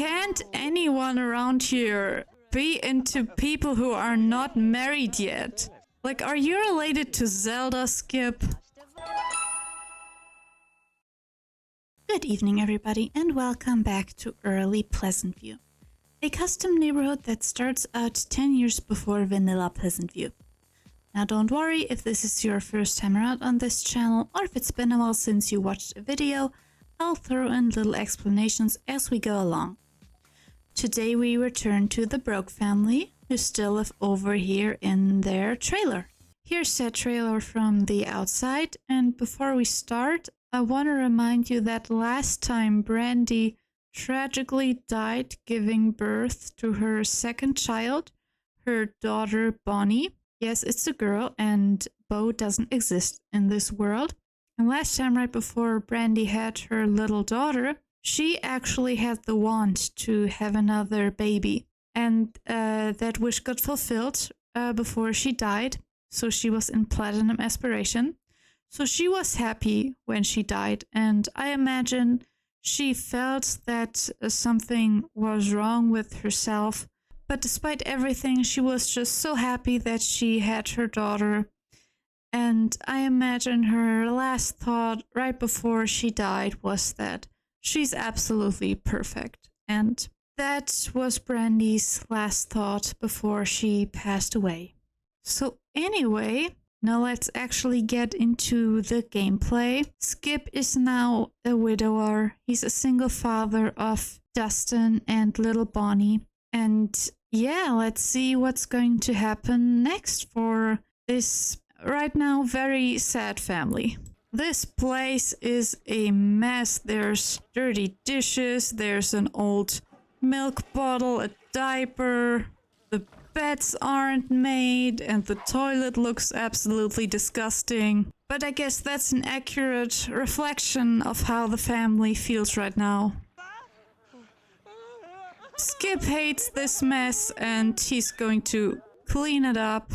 can't anyone around here be into people who are not married yet? Like, are you related to Zelda, Skip? Good evening, everybody, and welcome back to early Pleasantview, a custom neighborhood that starts out 10 years before vanilla Pleasantview. Now don't worry if this is your first time around on this channel, or if it's been a while since you watched a video. I'll throw in little explanations as we go along. Today we return to the Broke family, who still live over here in their trailer. Here's that trailer from the outside, and before we start, I want to remind you that last time Brandi tragically died giving birth to her second child, her daughter Bonnie. Yes, it's a girl, and Bo doesn't exist in this world. And last time, right before Brandi had her little daughter, she actually had the wand to have another baby. And that wish got fulfilled before she died. So she was in platinum aspiration. So she was happy when she died. And I imagine she felt that something was wrong with herself. But despite everything, she was just so happy that she had her daughter. And I imagine her last thought right before she died was that she's absolutely perfect. And that was Brandi's last thought before she passed away. So anyway, now let's actually get into the gameplay. Skip is now a widower. He's a single father of Dustin and little Bonnie. And yeah, let's see what's going to happen next for this right now very sad family. This place is a mess. There's dirty dishes, there's an old milk bottle, a diaper, the beds aren't made, and the toilet looks absolutely disgusting. But I guess that's an accurate reflection of how the family feels right now. Skip hates this mess and he's going to clean it up.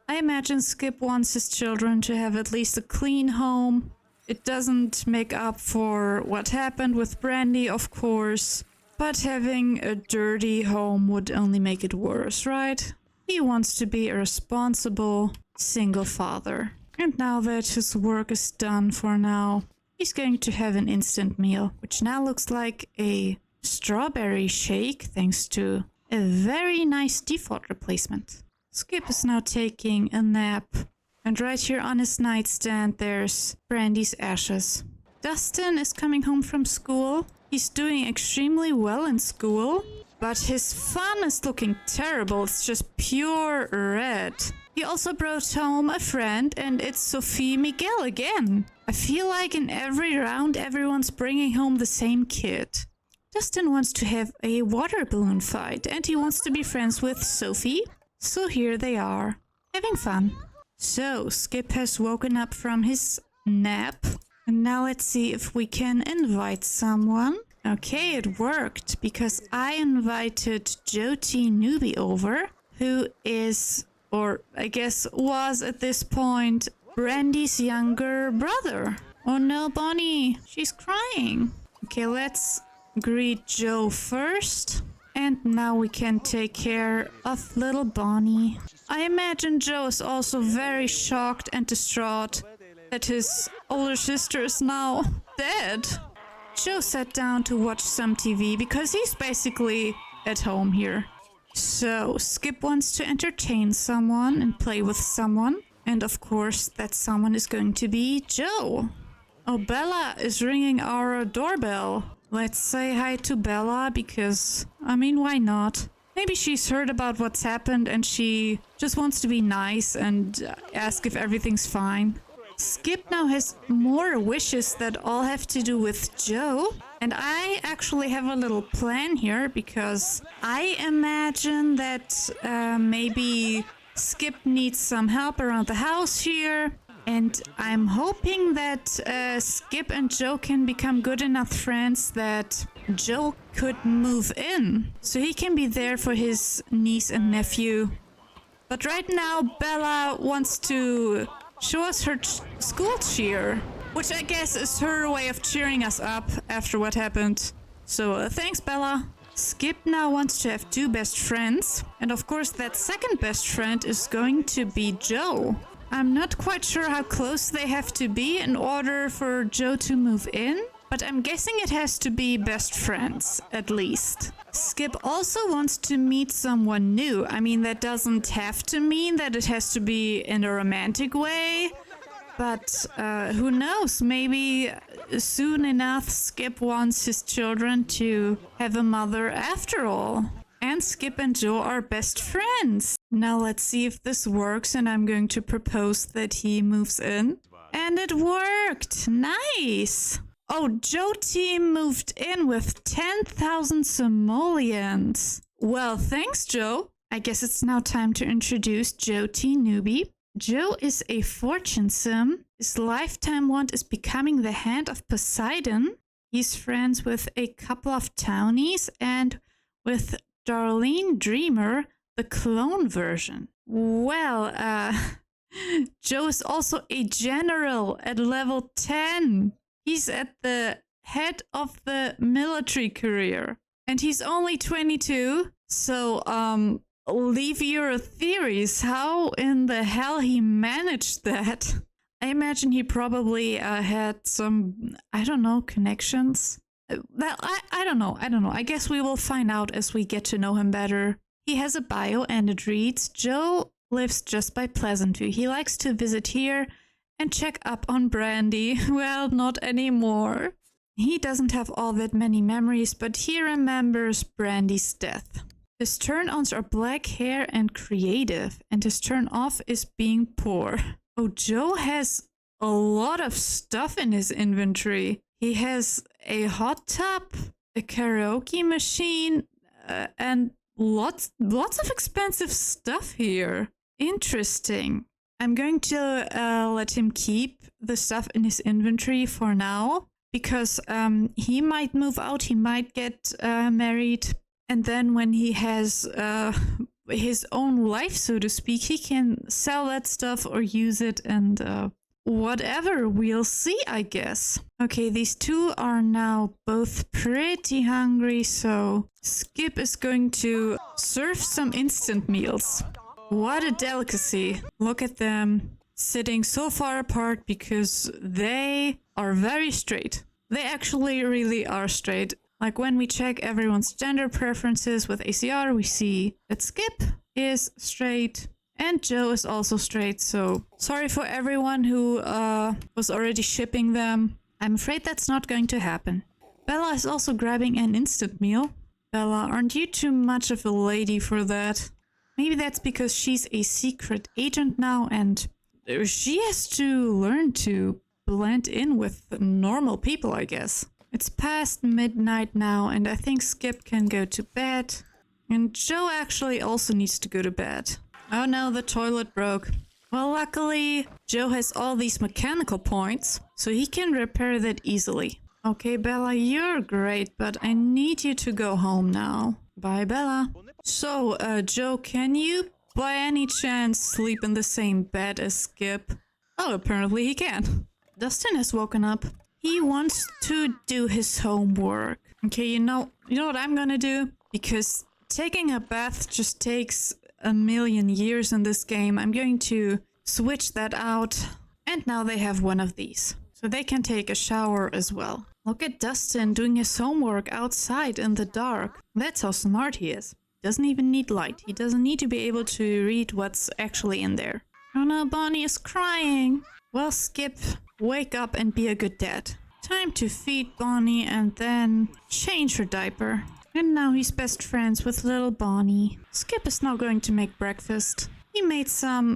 I imagine Skip wants his children to have at least a clean home. It doesn't make up for what happened with Brandi, of course, but having a dirty home would only make it worse, right? He wants to be a responsible single father. And now that his work is done for now, he's going to have an instant meal, which now looks like a strawberry shake thanks to a very nice default replacement. Skip is now taking a nap, and right here on his nightstand there's Brandi's ashes. Dustin is coming home from school. He's doing extremely well in school, but his fun is looking terrible. It's just pure red. He also brought home a friend, and it's Sophie Miguel again. I feel like in every round everyone's bringing home the same kid. Dustin wants to have a water balloon fight, and he wants to be friends with Sophie. So here they are, having fun. So, Skip has woken up from his nap. And now let's see if we can invite someone. Okay, it worked, because I invited Jyoti Newbie over, who is, or I guess was at this point, Brandi's younger brother. Oh no, Bonnie, she's crying. Okay, let's greet Joe first. And now we can take care of little Bonnie. I imagine Joe is also very shocked and distraught that his older sister is now dead. Joe sat down to watch some TV because he's basically at home here. So Skip wants to entertain someone and play with someone. And of course that someone is going to be Joe. Oh, Bella is ringing our doorbell. Let's say hi to Bella because, I mean, why not? Maybe she's heard about what's happened and she just wants to be nice and ask if everything's fine. Skip now has more wishes that all have to do with Joe. And I actually have a little plan here because I imagine that maybe Skip needs some help around the house here. And I'm hoping that Skip and Joe can become good enough friends that Joe could move in. So he can be there for his niece and nephew. But right now, Bella wants to show us her school cheer. Which I guess is her way of cheering us up after what happened. So thanks, Bella. Skip now wants to have 2 best friends. And of course, that second best friend is going to be Joe. I'm not quite sure how close they have to be in order for Joe to move in. But I'm guessing it has to be best friends, at least. Skip also wants to meet someone new. I mean, that doesn't have to mean that it has to be in a romantic way. But who knows? Maybe soon enough Skip wants his children to have a mother after all. And Skip and Joe are best friends. Now let's see if this works, and I'm going to propose that he moves in. And it worked! Nice! Oh, Joe team moved in with 10,000 simoleons. Well, thanks, Joe. I guess it's now time to introduce Joe T. Newbie. Joe is a fortune sim. His lifetime want is becoming the hand of Poseidon. He's friends with a couple of townies and with Darlene Dreamer, the clone version. Well, Joe is also a general at level 10. He's at the head of the military career. And he's only 22. So, leave your theories. How in the hell he managed that? I imagine he probably had some, I don't know, connections. Well, I don't know. I guess we will find out as we get to know him better. He has a bio and it reads, Joe lives just by Pleasantview. He likes to visit here and check up on Brandi. Well, not anymore. He doesn't have all that many memories, but he remembers Brandi's death. His turn-ons are black hair and creative, and his turn-off is being poor. Oh, Joe has a lot of stuff in his inventory. He has a hot tub, a karaoke machine, and lots of expensive stuff here. Interesting. I'm going to let him keep the stuff in his inventory for now, because he might move out, he might get married, and then when he has his own life, so to speak, he can sell that stuff or use it and whatever. We'll see, I guess. Okay, these two are now both pretty hungry, so Skip is going to serve some instant meals. What a delicacy. Look at them sitting so far apart because they are very straight. They actually really are straight. Like when we check everyone's gender preferences with ACR, we see that Skip is straight and Joe is also straight. So sorry for everyone who was already shipping them. I'm afraid that's not going to happen. Bella is also grabbing an instant meal. Bella, aren't you too much of a lady for that? Maybe that's because she's a secret agent now and she has to learn to blend in with normal people, I guess. It's past midnight now and I think Skip can go to bed. And Joe actually also needs to go to bed. Oh no, the toilet broke. Well, luckily, Joe has all these mechanical points, so he can repair that easily. Okay, Bella, you're great, but I need you to go home now. Bye, Bella. So, Joe, can you, by any chance, sleep in the same bed as Skip? Oh, apparently he can. Dustin has woken up. He wants to do his homework. Okay, you know what I'm gonna do? Because taking a bath just takes a million years in this game. I'm going to switch that out. And now they have one of these. So they can take a shower as well. Look at Dustin doing his homework outside in the dark. That's how smart he is. Doesn't even need light. He doesn't need to be able to read what's actually in there. Oh no, Bonnie is crying. Well, Skip, wake up and be a good dad. Time to feed Bonnie and then change her diaper. And now he's best friends with little Bonnie. Skip is now going to make breakfast. He made some,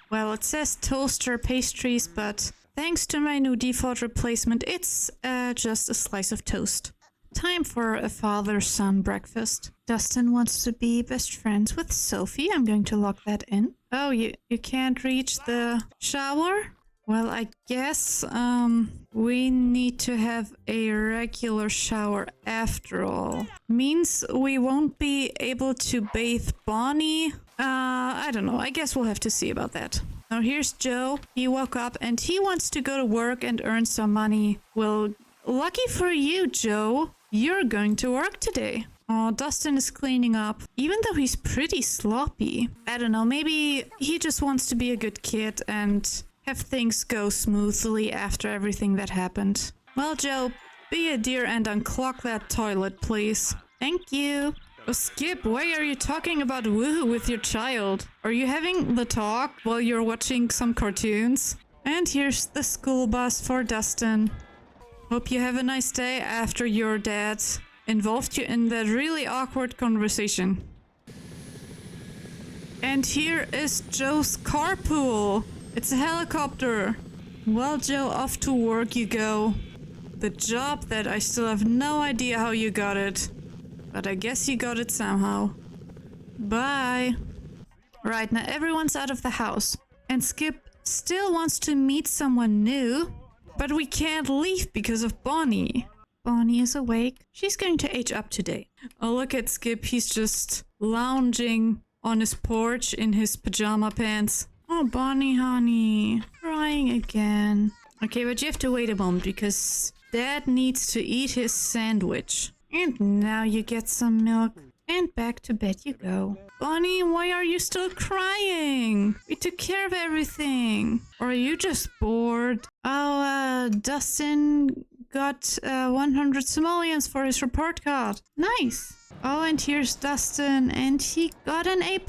well, it says toaster pastries, but thanks to my new default replacement, it's just a slice of toast. Time for a father-son breakfast. Dustin wants to be best friends with Sophie. I'm going to lock that in. Oh, you can't reach the shower? Well, I guess we need to have a regular shower after all. Means we won't be able to bathe Bonnie. I don't know. I guess we'll have to see about that. Now here's Joe. He woke up and he wants to go to work and earn some money. Well, lucky for you, Joe. You're going to work today. Oh, Dustin is cleaning up, even though he's pretty sloppy. I don't know, maybe he just wants to be a good kid and have things go smoothly after everything that happened. Well, Joe, be a dear and unclog that toilet, please. Thank you. Oh, Skip, why are you talking about woohoo with your child? Are you having the talk while you're watching some cartoons? And here's the school bus for Dustin. Hope you have a nice day after your dad involved you in that really awkward conversation. And here is Joe's carpool. It's a helicopter. Well, Joe, off to work you go. The job that I still have no idea how you got it. But I guess you got it somehow. Bye. Right, now everyone's out of the house. And Skip still wants to meet someone new. But we can't leave because of Bonnie. Bonnie is awake. She's going to age up today. Oh, look at Skip. He's just lounging on his porch in his pajama pants. Oh, Bonnie, honey. Crying again. Okay, but you have to wait a moment because Dad needs to eat his sandwich. And now you get some milk. And back to bed you go. Bonnie, why are you still crying? We took care of everything. Or are you just bored? Oh, Dustin got 100 simoleons for his report card. Nice. Oh, and here's Dustin. And he got an A+.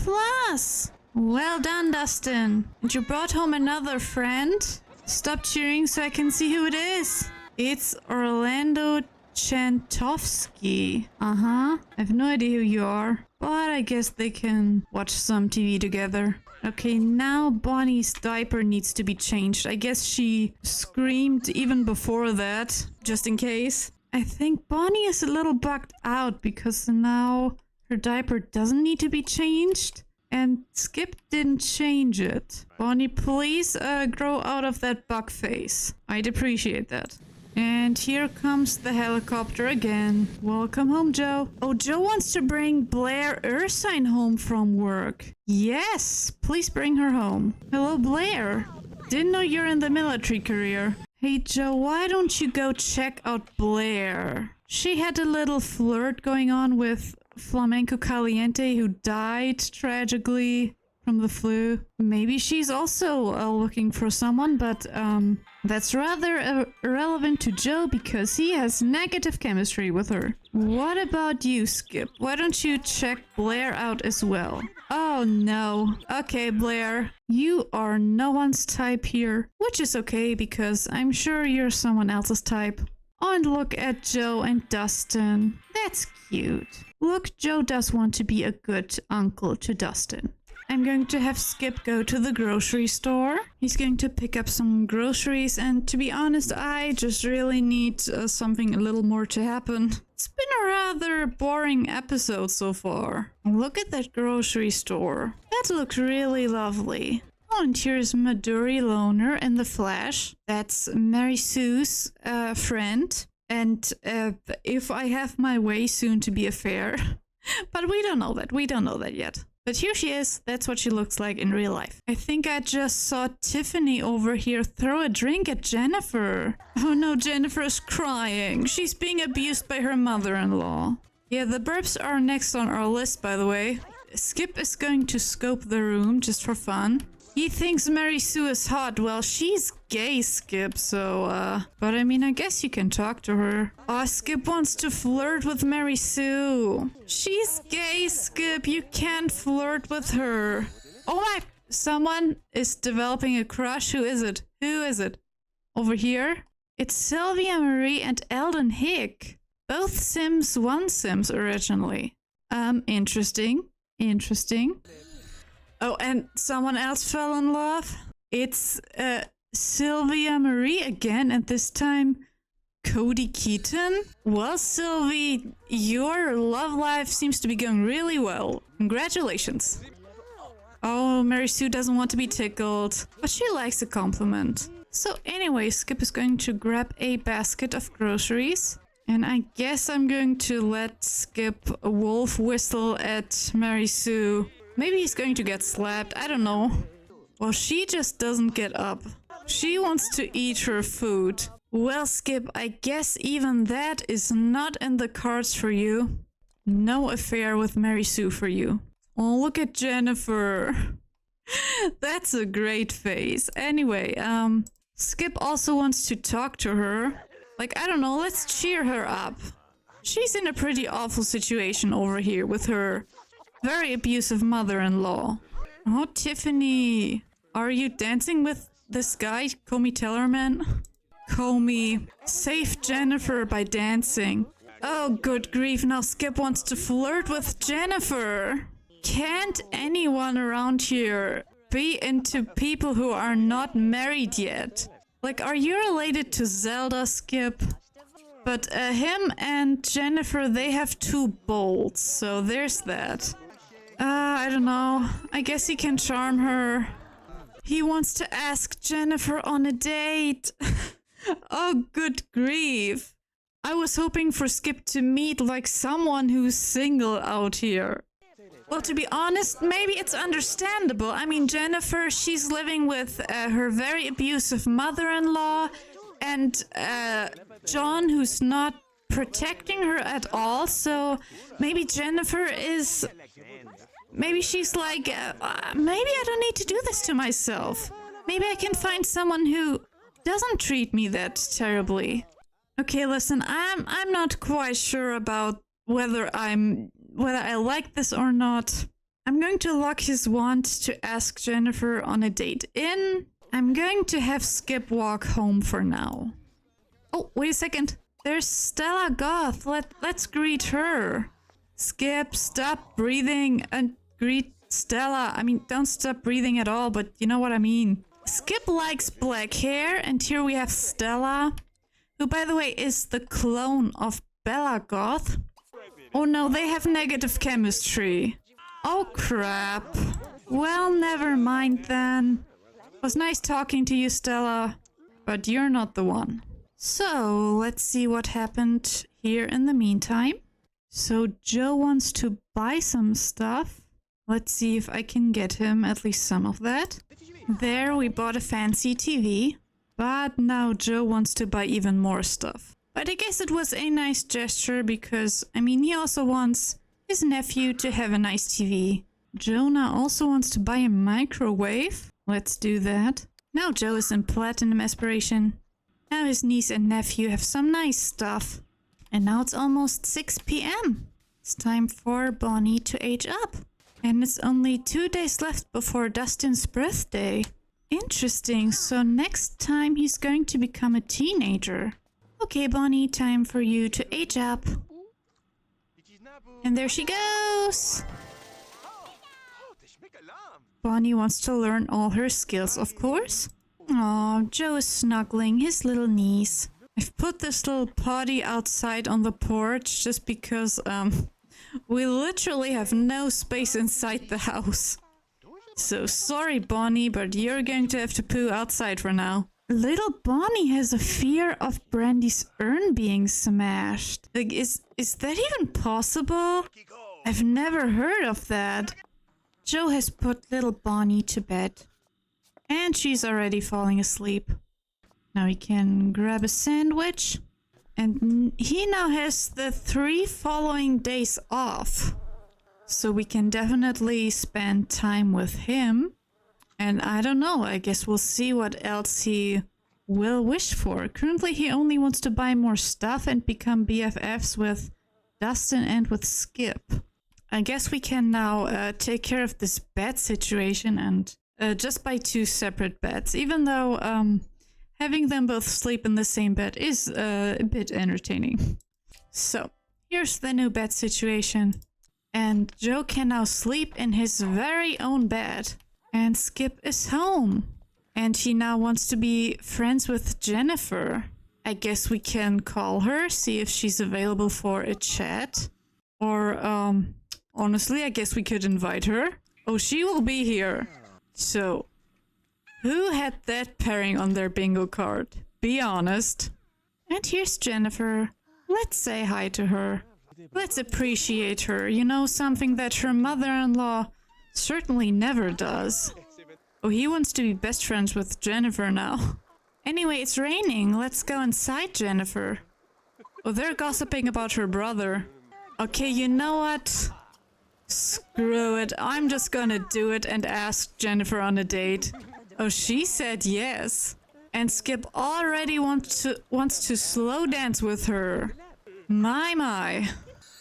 Well done, Dustin. And you brought home another friend? Stop cheering so I can see who it is. It's Orlando Chantovsky. I have no idea who you are, but I guess they can watch some TV together. Okay, now Bonnie's diaper needs to be changed. I guess she screamed even before that, just in case. I think Bonnie is a little bugged out because now her diaper doesn't need to be changed. And Skip didn't change it. Bonnie, please grow out of that bug face. I'd appreciate that. And here comes the helicopter again. Welcome home, Joe. Oh, Joe wants to bring Blair Ursine home from work. Yes, please bring her home. Hello, Blair. Didn't know you're in the military career. Hey, Joe, why don't you go check out Blair? She had a little flirt going on with Flamenco Caliente, who died tragically from the flu. Maybe she's also looking for someone, but that's rather irrelevant to Joe because he has negative chemistry with her. What about you, Skip? Why don't you check Blair out as well? Oh no. Okay, Blair, you are no one's type here, which is okay because I'm sure you're someone else's type. Oh, and look at Joe and Dustin. That's cute. Look, Joe does want to be a good uncle to Dustin. I'm going to have Skip go to the grocery store. He's going to pick up some groceries, and to be honest, I just really need something a little more to happen. It's been a rather boring episode so far. Look at that grocery store. That looks really lovely. Oh, and here's Maduri Loner in the flesh. That's Mary Sue's friend. And if I have my way, soon to be a fair. But we don't know that. We don't know that yet. But here she is. That's what she looks like in real life. I think I just saw Tiffany over here throw a drink at Jennifer. Oh no, Jennifer is crying. She's being abused by her mother-in-law. Yeah, the burps are next on our list, by the way. Skip is going to scope the room just for fun. He thinks Mary Sue is hot. Well, she's gay, Skip, so, but I mean, I guess you can talk to her. Oh, Skip wants to flirt with Mary Sue. She's gay, Skip. You can't flirt with her. Oh my... Someone is developing a crush. Who is it? Who is it? Over here? It's Sylvia Marie and Eldon Hick. Both Sims 1 Sims originally. Interesting. Interesting. Oh, and someone else fell in love? It's Sylvia Marie again, and this time Cody Keaton? Well, Sylvie, your love life seems to be going really well. Congratulations. Oh, Mary Sue doesn't want to be tickled, but she likes a compliment. So anyway, Skip is going to grab a basket of groceries. And I guess I'm going to let Skip wolf whistle at Mary Sue. Maybe he's going to get slapped, I don't know. Well, she just doesn't get up. She wants to eat her food. Well, Skip, I guess even that is not in the cards for you. No affair with Mary Sue for you. Oh, look at Jennifer. That's a great face. Anyway, Skip also wants to talk to her. Like, I don't know, let's cheer her up. She's in a pretty awful situation over here with her very abusive mother-in-law. Oh, Tiffany, are you dancing with this guy, Comey Tellerman? Comey, save Jennifer by dancing. Oh, good grief, now Skip wants to flirt with Jennifer. Can't anyone around here be into people who are not married yet? Like, are you related to Zelda, Skip? But him and Jennifer, they have two bolts, so there's that. I don't know. I guess he can charm her. He wants to ask Jennifer on a date. Oh, good grief. I was hoping for Skip to meet like someone who's single out here. Well, to be honest, maybe it's understandable. I mean, Jennifer, she's living with her very abusive mother-in-law and John, who's not protecting her at all. So maybe Jennifer is... Maybe she's like, maybe I don't need to do this to myself. Maybe I can find someone who doesn't treat me that terribly. Okay, listen, I'm not quite sure about whether I like this or not. I'm going to lock his wand to ask Jennifer on a date in. I'm going to have Skip walk home for now. Oh, wait a second. There's Stella Goth. Let's greet her. Skip, stop breathing and greet Stella. I mean, don't stop breathing at all, but you know what I mean. Skip likes black hair, and here we have Stella, who, by the way, is the clone of Bella Goth. Oh no, they have negative chemistry. Oh crap. Well, never mind then. It was nice talking to you, Stella, but you're not the one. So, let's see what happened here in the meantime. So, Joe wants to buy some stuff. Let's see if I can get him at least some of that. There, we bought a fancy TV. But now Joe wants to buy even more stuff. But I guess it was a nice gesture because, I mean, he also wants his nephew to have a nice TV. Jonah also wants to buy a microwave. Let's do that. Now Joe is in platinum aspiration. Now his niece and nephew have some nice stuff. And now it's almost 6 p.m. It's time for Bonnie to age up. And it's only 2 days left before Dustin's birthday. Interesting, so next time he's going to become a teenager. Okay, Bonnie, time for you to age up. And there she goes! Bonnie wants to learn all her skills, of course. Aw, Joe is snuggling his little niece. I've put this little potty outside on the porch just because, we literally have no space inside the house. So sorry, Bonnie, but you're going to have to poo outside for now. Little Bonnie has a fear of Brandi's urn being smashed. Like, is that even possible? I've never heard of that. Joe has put little Bonnie to bed. And she's already falling asleep. Now he can grab a sandwich. And he now has the 3 following days off. So we can definitely spend time with him. And I don't know, I guess we'll see what else he will wish for. Currently he only wants to buy more stuff and become BFFs with Dustin and with Skip. I guess we can now take care of this bed situation and just buy 2 separate beds. Even though having them both sleep in the same bed is a bit entertaining. So, here's the new bed situation. And Joe can now sleep in his very own bed. And Skip is home. And he now wants to be friends with Jennifer. I guess we can call her, see if she's available for a chat. Or, honestly, I guess we could invite her. Oh, she will be here. So, who had that pairing on their bingo card? Be honest. And here's Jennifer. Let's say hi to her. Let's appreciate her. You know, something that her mother-in-law certainly never does. Oh, he wants to be best friends with Jennifer now. Anyway, it's raining. Let's go inside, Jennifer. Oh, they're gossiping about her brother. Okay, you know what? Screw it. I'm just gonna do it and ask Jennifer on a date. Oh, she said yes. And Skip already wants to slow dance with her. My.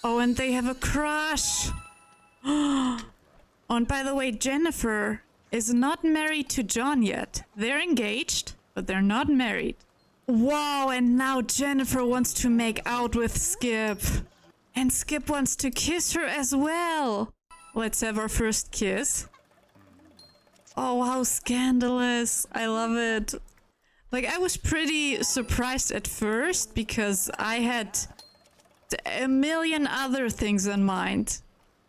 Oh, and they have a crush. Oh, and by the way, Jennifer is not married to John yet. They're engaged, but they're not married. Wow, and now Jennifer wants to make out with Skip. And Skip wants to kiss her as well. Let's have our first kiss. Oh, how scandalous. I love it. Like, I was pretty surprised at first because I had a million other things in mind.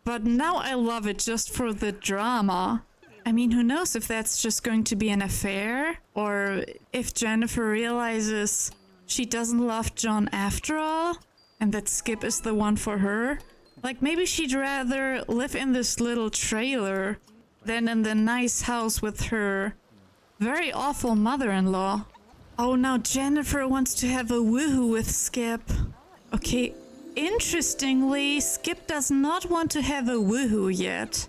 But now I love it just for the drama. I mean, who knows if that's just going to be an affair? Or if Jennifer realizes she doesn't love John after all? And that Skip is the one for her? Like, maybe she'd rather live in this little trailer than in the nice house with her very awful mother-in-law. Oh, now Jennifer wants to have a woohoo with Skip. Okay, interestingly, Skip does not want to have a woohoo yet.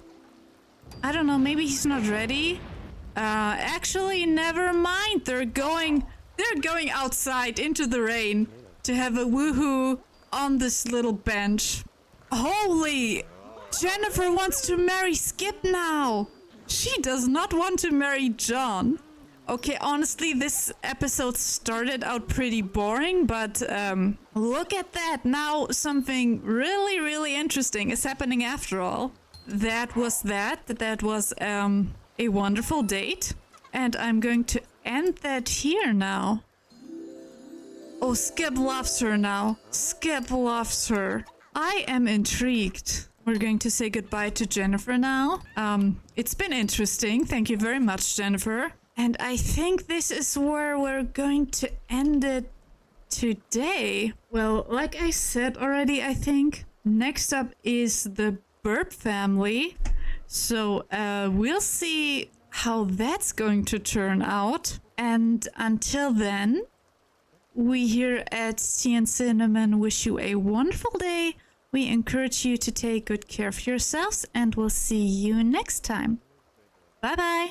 I don't know, maybe he's not ready? Actually, never mind. They're going outside into the rain to have a woohoo on this little bench. Holy! Jennifer wants to marry Skip now! She does not want to marry John. Okay, honestly, this episode started out pretty boring, but look at that. Now something really, really interesting is happening after all. That was a wonderful date. And I'm going to end that here now. Oh, Skip loves her now. Skip loves her. I am intrigued. We're going to say goodbye to Jennifer now. It's been interesting. Thank you very much, Jennifer. And I think this is where we're going to end it today. Well, like I said already, I think next up is the Burp family. So we'll see how that's going to turn out. And until then, we here at Tea and Cinnamon wish you a wonderful day. We encourage you to take good care of yourselves, and we'll see you next time. Bye bye.